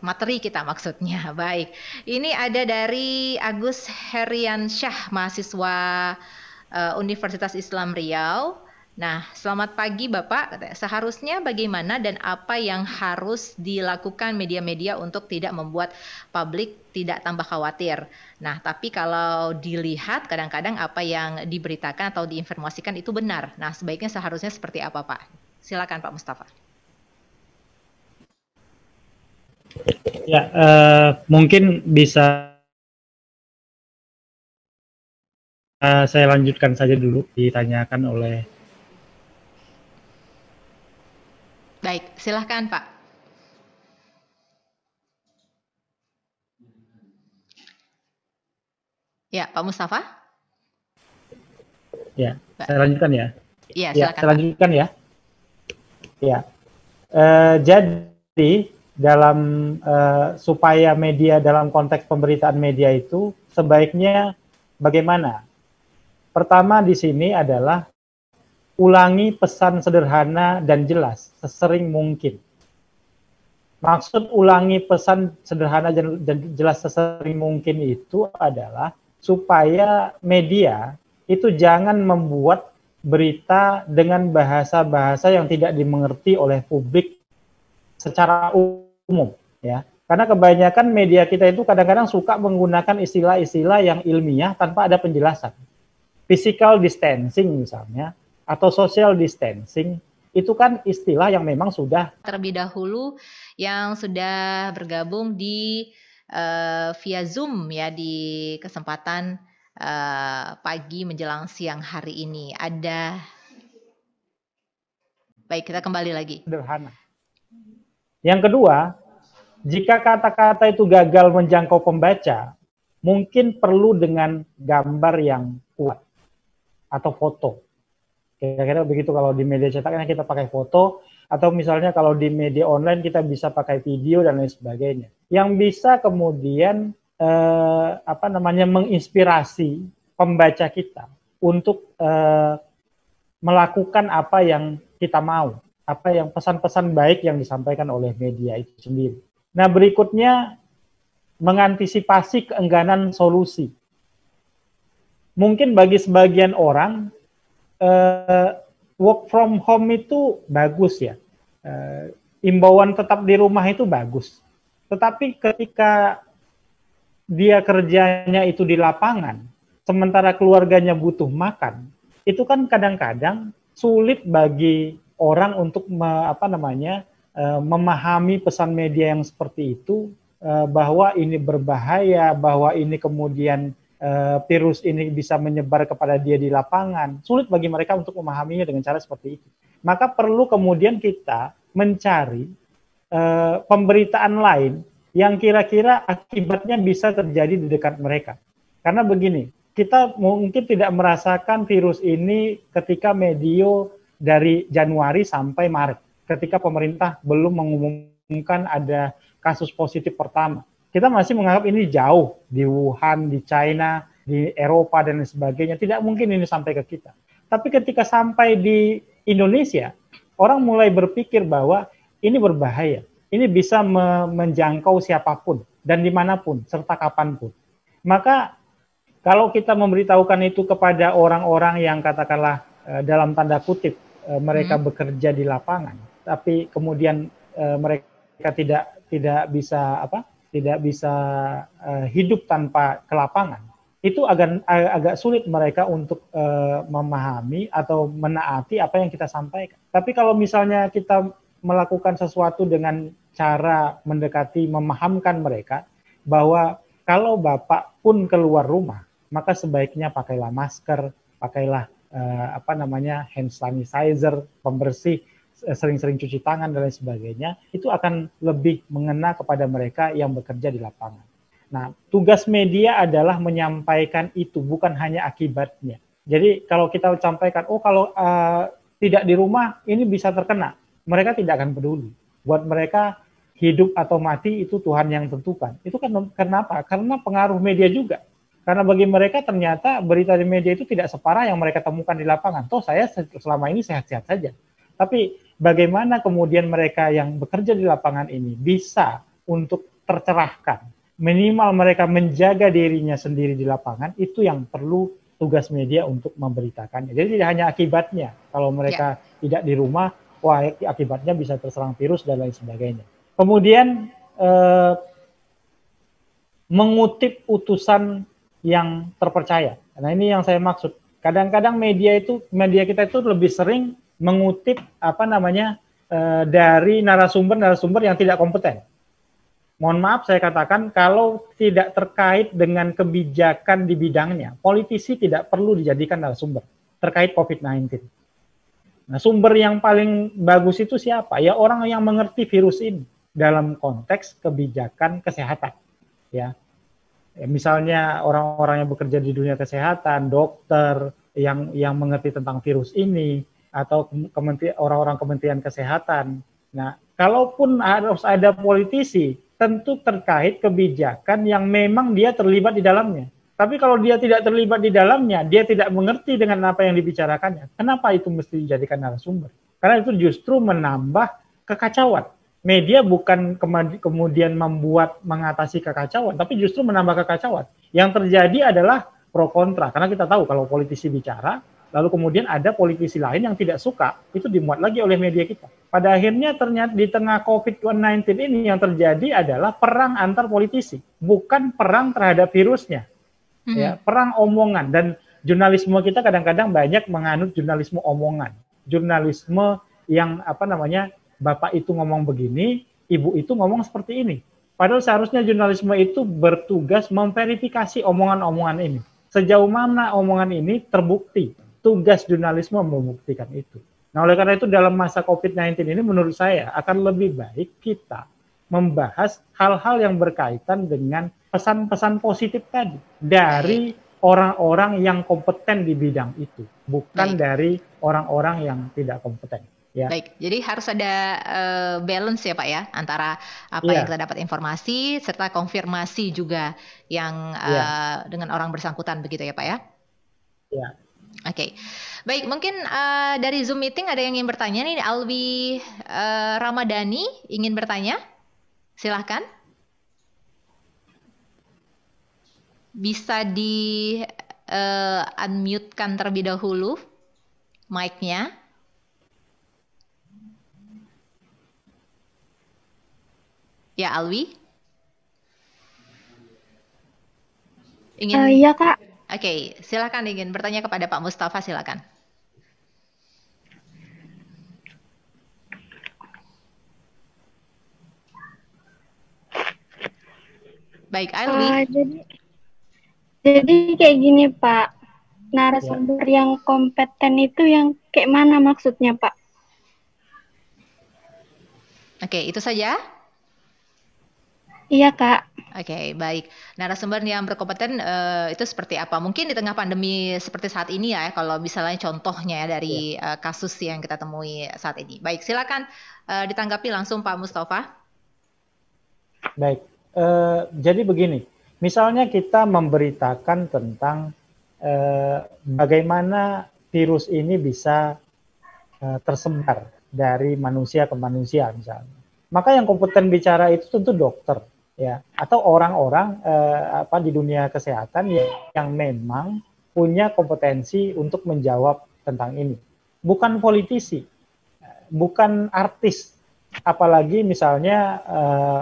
materi kita maksudnya. Baik, ini ada dari Agus Heriansyah, mahasiswa Universitas Islam Riau. Nah, selamat pagi Bapak. Seharusnya bagaimana dan apa yang harus dilakukan media-media untuk tidak membuat publik tidak tambah khawatir? Nah, tapi kalau dilihat kadang-kadang apa yang diberitakan atau diinformasikan itu benar. Nah, sebaiknya seharusnya seperti apa Pak? Silakan Pak Mustafa. Ya, mungkin bisa saya lanjutkan saja dulu ditanyakan oleh. Baik, silahkan Pak. Ya, Pak Mustafa. Ya, saya lanjutkan ya. Iya, ya, silakan. saya lanjutkan ya. Ya, jadi dalam supaya media dalam konteks pemberitaan media itu sebaiknya bagaimana? Pertama di sini adalah ulangi pesan sederhana dan jelas sesering mungkin. Maksud ulangi pesan sederhana dan jelas sesering mungkin itu adalah supaya media itu jangan membuat berita dengan bahasa-bahasa yang tidak dimengerti oleh publik secara umum ya. Karena kebanyakan media kita itu kadang-kadang suka menggunakan istilah-istilah yang ilmiah tanpa ada penjelasan. Physical distancing misalnya, atau social distancing, itu kan istilah yang memang sudah. Terlebih dahulu yang sudah bergabung di via Zoom ya di kesempatan pagi menjelang siang hari ini. Baik, kita kembali lagi. Sederhana. Yang kedua, jika kata-kata itu gagal menjangkau pembaca, mungkin perlu dengan gambar yang kuat atau foto. Kira-kira begitu kalau di media cetaknya kita pakai foto, atau misalnya kalau di media online kita bisa pakai video dan lain sebagainya. Yang bisa kemudian menginspirasi pembaca kita untuk melakukan apa yang kita mau, apa yang pesan-pesan baik yang disampaikan oleh media itu sendiri. Nah, berikutnya mengantisipasi keengganan solusi. Mungkin bagi sebagian orang work from home itu bagus ya. imbauan tetap di rumah itu bagus. Tetapi ketika dia kerjanya itu di lapangan, sementara keluarganya butuh makan, itu kan kadang-kadang sulit bagi orang untuk memahami pesan media yang seperti itu, bahwa ini berbahaya, bahwa ini kemudian virus ini bisa menyebar kepada dia di lapangan. Sulit bagi mereka untuk memahaminya dengan cara seperti itu. Maka perlu kemudian kita mencari pemberitaan lain yang kira-kira akibatnya bisa terjadi di dekat mereka. Karena begini, kita mungkin tidak merasakan virus ini ketika medio dari Januari sampai Maret, ketika pemerintah belum mengumumkan ada kasus positif pertama. Kita masih menganggap ini jauh, di Wuhan, di China, di Eropa, dan lain sebagainya. Tidak mungkin ini sampai ke kita. Tapi ketika sampai di Indonesia, orang mulai berpikir bahwa ini berbahaya. Ini bisa menjangkau siapapun, dan dimanapun, serta kapanpun. Maka kalau kita memberitahukan itu kepada orang-orang yang katakanlah dalam tanda kutip mereka bekerja di lapangan, tapi kemudian mereka tidak bisa hidup tanpa ke lapangan, itu agak sulit mereka untuk memahami atau menaati apa yang kita sampaikan. Tapi kalau misalnya kita melakukan sesuatu dengan cara mendekati, memahamkan mereka bahwa kalau Bapak pun keluar rumah, maka sebaiknya pakailah masker, pakailah hand sanitizer, pembersih, sering-sering cuci tangan dan lain sebagainya, itu akan lebih mengena kepada mereka yang bekerja di lapangan. Nah, tugas media adalah menyampaikan itu, bukan hanya akibatnya. Jadi kalau kita sampaikan, kalau tidak di rumah ini bisa terkena, mereka tidak akan peduli. Buat mereka hidup atau mati itu Tuhan yang tentukan. Itu kan kenapa? Karena pengaruh media juga. Karena bagi mereka ternyata berita di media itu tidak separah yang mereka temukan di lapangan. Toh saya selama ini sehat-sehat saja. Tapi bagaimana kemudian mereka yang bekerja di lapangan ini bisa untuk tercerahkan, minimal mereka menjaga dirinya sendiri di lapangan, itu yang perlu tugas media untuk memberitakannya. Jadi tidak hanya akibatnya, kalau mereka tidak di rumah, akibatnya bisa terserang virus dan lain sebagainya. Kemudian mengutip utusan yang terpercaya. Nah ini yang saya maksud. Kadang-kadang media kita itu lebih sering mengutip dari narasumber yang tidak kompeten. Mohon maaf saya katakan, kalau tidak terkait dengan kebijakan di bidangnya, politisi tidak perlu dijadikan narasumber terkait COVID-19. Nah, sumber yang paling bagus itu siapa? Ya orang yang mengerti virus ini dalam konteks kebijakan kesehatan. Ya, misalnya orang-orang yang bekerja di dunia kesehatan, dokter yang mengerti tentang virus ini, atau orang-orang Kementerian Kesehatan. Nah, kalaupun harus ada politisi, tentu terkait kebijakan yang memang dia terlibat di dalamnya. Tapi kalau dia tidak terlibat di dalamnya, dia tidak mengerti dengan apa yang dibicarakannya. Kenapa itu mesti dijadikan narasumber? Karena itu justru menambah kekacauan. Media bukan kemudian mengatasi kekacauan, tapi justru menambah kekacauan. Yang terjadi adalah pro kontra. Karena kita tahu kalau politisi bicara, lalu kemudian ada politisi lain yang tidak suka, itu dimuat lagi oleh media kita. Pada akhirnya ternyata di tengah COVID-19 ini yang terjadi adalah perang antar politisi, bukan perang terhadap virusnya. Ya, perang omongan, dan jurnalisme kita kadang-kadang banyak menganut jurnalisme omongan. Jurnalisme yang Bapak itu ngomong begini, Ibu itu ngomong seperti ini. Padahal seharusnya jurnalisme itu bertugas memverifikasi omongan-omongan ini. Sejauh mana omongan ini terbukti. Tugas jurnalisme membuktikan itu. Nah, oleh karena itu dalam masa COVID-19 ini menurut saya akan lebih baik kita membahas hal-hal yang berkaitan dengan pesan-pesan positif tadi dari orang-orang yang kompeten di bidang itu, bukan dari orang-orang yang tidak kompeten. Ya. Baik, jadi harus ada balance ya Pak ya, antara apa yang kita dapat informasi serta konfirmasi juga yang dengan orang bersangkutan begitu ya Pak ya? Ya. Oke, baik, mungkin dari Zoom meeting ada yang ingin bertanya nih, Alwi Ramadhani ingin bertanya, silahkan. Bisa di unmute-kan terlebih dahulu mic-nya. Ya, Alwi? Iya, Kak. Oke, silakan ingin bertanya kepada Pak Mustafa, silakan. Baik, Alwi. Jadi kayak gini, Pak. Narasumber yang kompeten itu yang kayak mana maksudnya, Pak? Oke, itu saja? Iya, Kak. Oke, baik. Narasumber yang berkompeten itu seperti apa? Mungkin di tengah pandemi seperti saat ini ya, kalau misalnya contohnya dari kasus yang kita temui saat ini. Baik, silakan ditanggapi langsung Pak Mustafa. Baik, jadi begini, misalnya kita memberitakan tentang bagaimana virus ini bisa tersebar dari manusia ke manusia misalnya. Maka yang kompeten bicara itu tentu dokter, ya, atau orang-orang di dunia kesehatan yang memang punya kompetensi untuk menjawab tentang ini. Bukan politisi, bukan artis, apalagi misalnya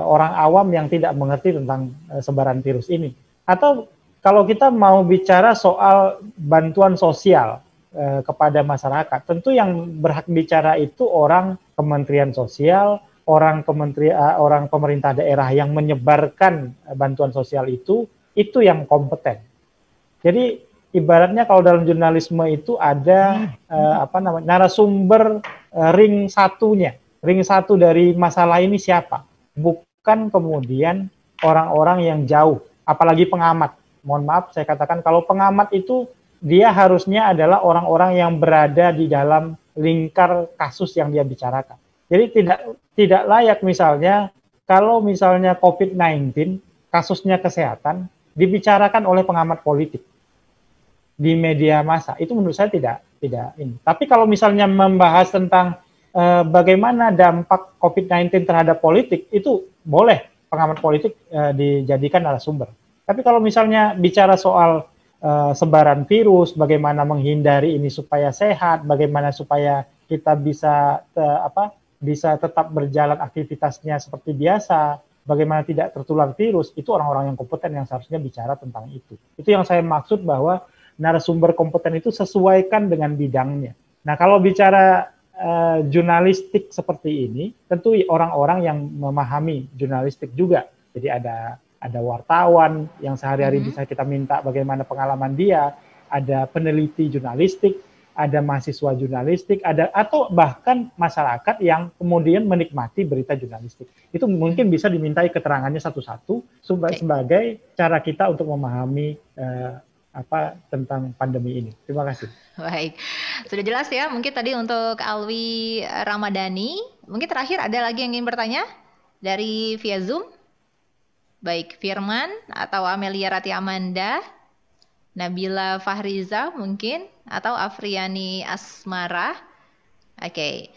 orang awam yang tidak mengerti tentang sebaran virus ini. Atau kalau kita mau bicara soal bantuan sosial kepada masyarakat, tentu yang berhak bicara itu orang Kementerian Sosial, orang pemerintah daerah yang menyebarkan bantuan sosial itu yang kompeten. Jadi ibaratnya kalau dalam jurnalisme itu ada narasumber ring satunya. Ring satu dari masalah ini siapa? Bukan kemudian orang-orang yang jauh, apalagi pengamat. Mohon maaf, saya katakan kalau pengamat itu dia harusnya adalah orang-orang yang berada di dalam lingkar kasus yang dia bicarakan. Jadi tidak layak misalnya kalau misalnya COVID-19 kasusnya kesehatan dibicarakan oleh pengamat politik di media massa. Itu menurut saya tidak ini. Tapi kalau misalnya membahas tentang bagaimana dampak COVID-19 terhadap politik, itu boleh pengamat politik dijadikan narasumber. Tapi kalau misalnya bicara soal sebaran virus, bagaimana menghindari ini supaya sehat, bagaimana supaya kita bisa tetap berjalan aktivitasnya seperti biasa, bagaimana tidak tertular virus, itu orang-orang yang kompeten yang seharusnya bicara tentang itu. Itu yang saya maksud bahwa narasumber kompeten itu sesuaikan dengan bidangnya. Nah, kalau bicara jurnalistik seperti ini, tentu orang-orang yang memahami jurnalistik juga. Jadi ada wartawan yang sehari-hari bisa kita minta bagaimana pengalaman dia, ada peneliti jurnalistik, ada mahasiswa jurnalistik, atau bahkan masyarakat yang kemudian menikmati berita jurnalistik. Itu mungkin bisa dimintai keterangannya satu-satu sebagai cara kita untuk memahami tentang pandemi ini. Terima kasih. Baik, sudah jelas ya. Mungkin tadi untuk Alwi Ramadhani. Mungkin terakhir ada lagi yang ingin bertanya dari via Zoom? Baik, Firman atau Amelia Rati Amanda, Nabila Fahriza mungkin, atau Afriani Asmara. Oke,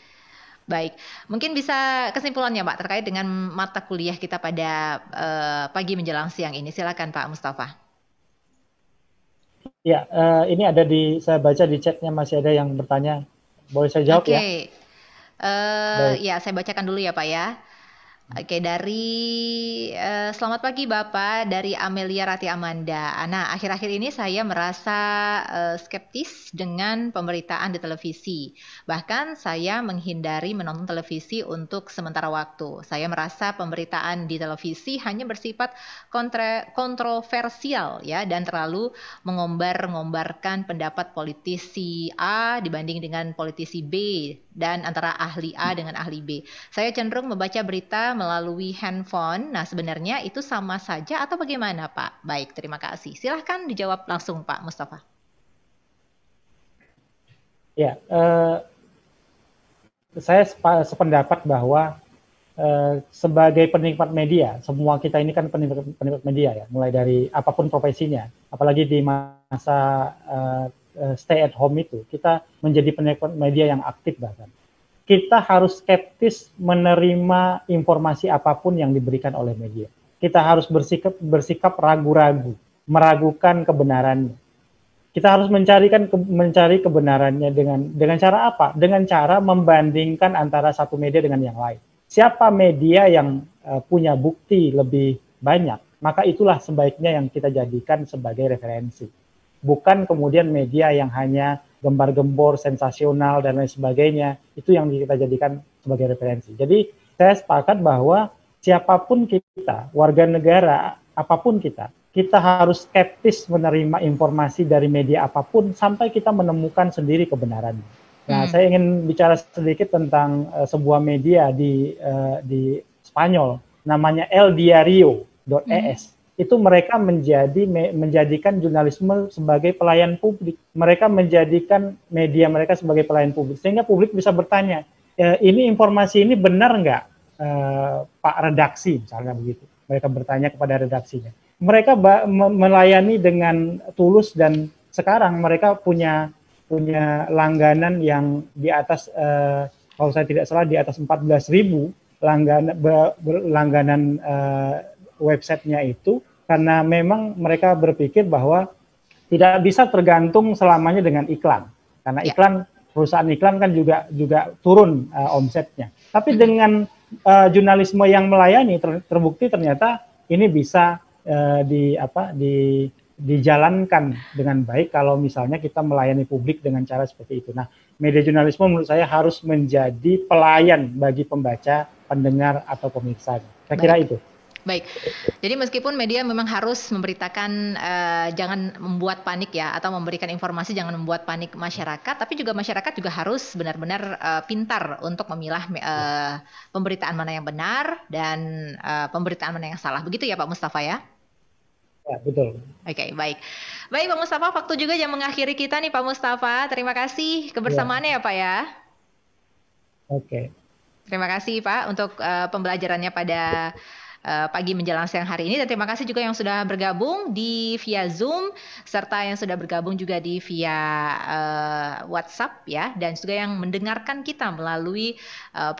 baik. Mungkin bisa kesimpulannya Pak terkait dengan mata kuliah kita pada pagi menjelang siang ini. Silakan Pak Mustafa. Ya, ini ada saya baca di chatnya masih ada yang bertanya. Boleh saya jawab ya? Ya, saya bacakan dulu ya Pak ya. Oke, dari selamat pagi Bapak, dari Amelia Rati Amanda. Nah, akhir-akhir ini saya merasa skeptis dengan pemberitaan di televisi. Bahkan saya menghindari menonton televisi untuk sementara waktu. Saya merasa pemberitaan di televisi hanya bersifat kontroversial ya, dan terlalu mengombar-ngombarkan pendapat politisi A dibanding dengan politisi B, dan antara ahli A dengan ahli B. Saya cenderung membaca berita melalui handphone. Nah, sebenarnya itu sama saja atau bagaimana, Pak? Baik, terima kasih. Silahkan dijawab langsung, Pak Mustafa. Ya, saya sependapat bahwa sebagai penikmat media, semua kita ini kan penikmat media ya, mulai dari apapun profesinya, apalagi di masa stay at home itu, kita menjadi penikmat media yang aktif bahkan. Kita harus skeptis menerima informasi apapun yang diberikan oleh media. Kita harus bersikap ragu-ragu, meragukan kebenarannya. Kita harus mencari kebenarannya dengan cara apa? Dengan cara membandingkan antara satu media dengan yang lain. Siapa media yang punya bukti lebih banyak, maka itulah sebaiknya yang kita jadikan sebagai referensi. Bukan kemudian media yang hanya gembar-gembor, sensasional, dan lain sebagainya, itu yang kita jadikan sebagai referensi. Jadi saya sepakat bahwa siapapun kita, warga negara, apapun kita harus skeptis menerima informasi dari media apapun sampai kita menemukan sendiri kebenarannya. Nah, saya ingin bicara sedikit tentang sebuah media di Spanyol, namanya eldiario.es. Itu mereka menjadikan jurnalisme sebagai pelayan publik. Mereka menjadikan media mereka sebagai pelayan publik, sehingga publik bisa bertanya, ini informasi ini benar nggak, Pak Redaksi, misalnya begitu. Mereka bertanya kepada redaksinya. Mereka melayani dengan tulus, dan sekarang mereka punya langganan yang di atas, kalau saya tidak salah, di atas 14.000 langganan websitenya itu, karena memang mereka berpikir bahwa tidak bisa tergantung selamanya dengan iklan, karena iklan, perusahaan iklan kan juga turun omsetnya. Tapi dengan jurnalisme yang melayani, terbukti ternyata ini bisa dijalankan dengan baik kalau misalnya kita melayani publik dengan cara seperti itu. Nah, media jurnalisme menurut saya harus menjadi pelayan bagi pembaca, pendengar, atau pemirsa. Saya kira itu. Baik, jadi meskipun media memang harus memberitakan, jangan membuat panik ya, atau memberikan informasi jangan membuat panik masyarakat, tapi juga masyarakat juga harus benar-benar pintar untuk memilah pemberitaan mana yang benar dan pemberitaan mana yang salah. Begitu ya Pak Mustafa ya? Ya, betul. Oke, baik. Baik Pak Mustafa, waktu juga yang mengakhiri kita nih Pak Mustafa. Terima kasih kebersamaannya ya Pak ya. Oke. Terima kasih Pak untuk pembelajarannya pada pagi menjelang siang hari ini, dan terima kasih juga yang sudah bergabung di via Zoom, serta yang sudah bergabung juga di via WhatsApp ya, dan juga yang mendengarkan kita melalui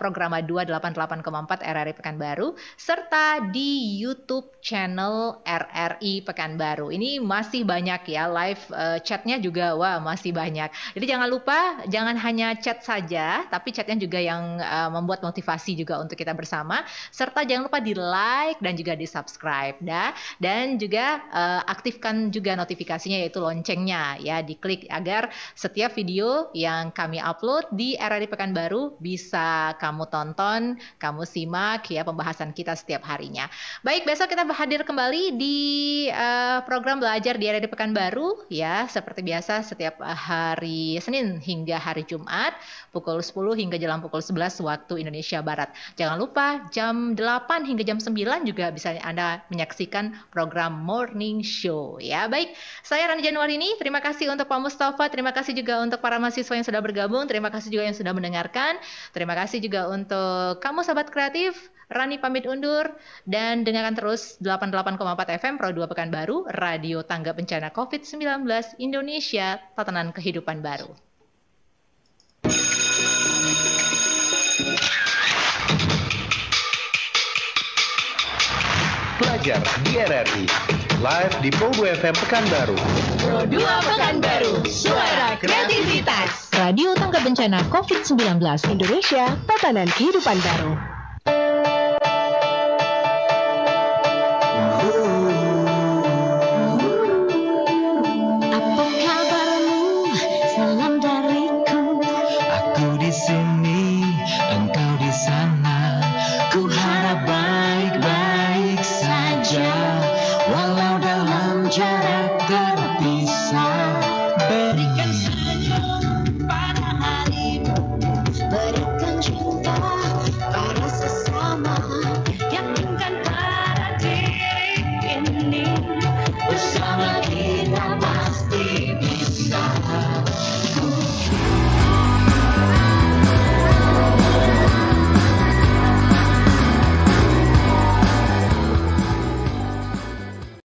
program 288,4 RRI Pekanbaru, serta di YouTube channel RRI Pekanbaru. Ini masih banyak ya, live chatnya juga masih banyak. Jadi jangan lupa, jangan hanya chat saja, tapi chatnya juga yang membuat motivasi juga untuk kita bersama, serta jangan lupa di like dan juga di subscribe dan juga aktifkan juga notifikasinya, yaitu loncengnya ya, diklik agar setiap video yang kami upload di RRI Pekanbaru bisa kamu tonton, kamu simak ya pembahasan kita setiap harinya. Baik, besok kita hadir kembali di program belajar di RRI Pekanbaru ya, seperti biasa setiap hari Senin hingga hari Jumat pukul 10 hingga jelang pukul 11 waktu Indonesia Barat. Jangan lupa jam 8 hingga jam 9 juga bisa Anda menyaksikan program Morning Show ya. Baik, saya Rani Januarini, terima kasih untuk Pak Mustafa, terima kasih juga untuk para mahasiswa yang sudah bergabung, terima kasih juga yang sudah mendengarkan, terima kasih juga untuk kamu sahabat kreatif. Rani pamit undur, dan dengarkan terus 88,4 FM Pro 2 Pekanbaru, Radio Tangga Bencana COVID-19 Indonesia, Tatanan Kehidupan Baru. Belajar di RRI, live di Pro 2 FM Pekanbaru. Pro 2 Pekanbaru, suara kreativitas. Radio Tangga Bencana COVID-19 Indonesia, Tatanan Kehidupan Baru. Apa kabarmu? Salam dariku. Aku di sini, engkau di sana. Ku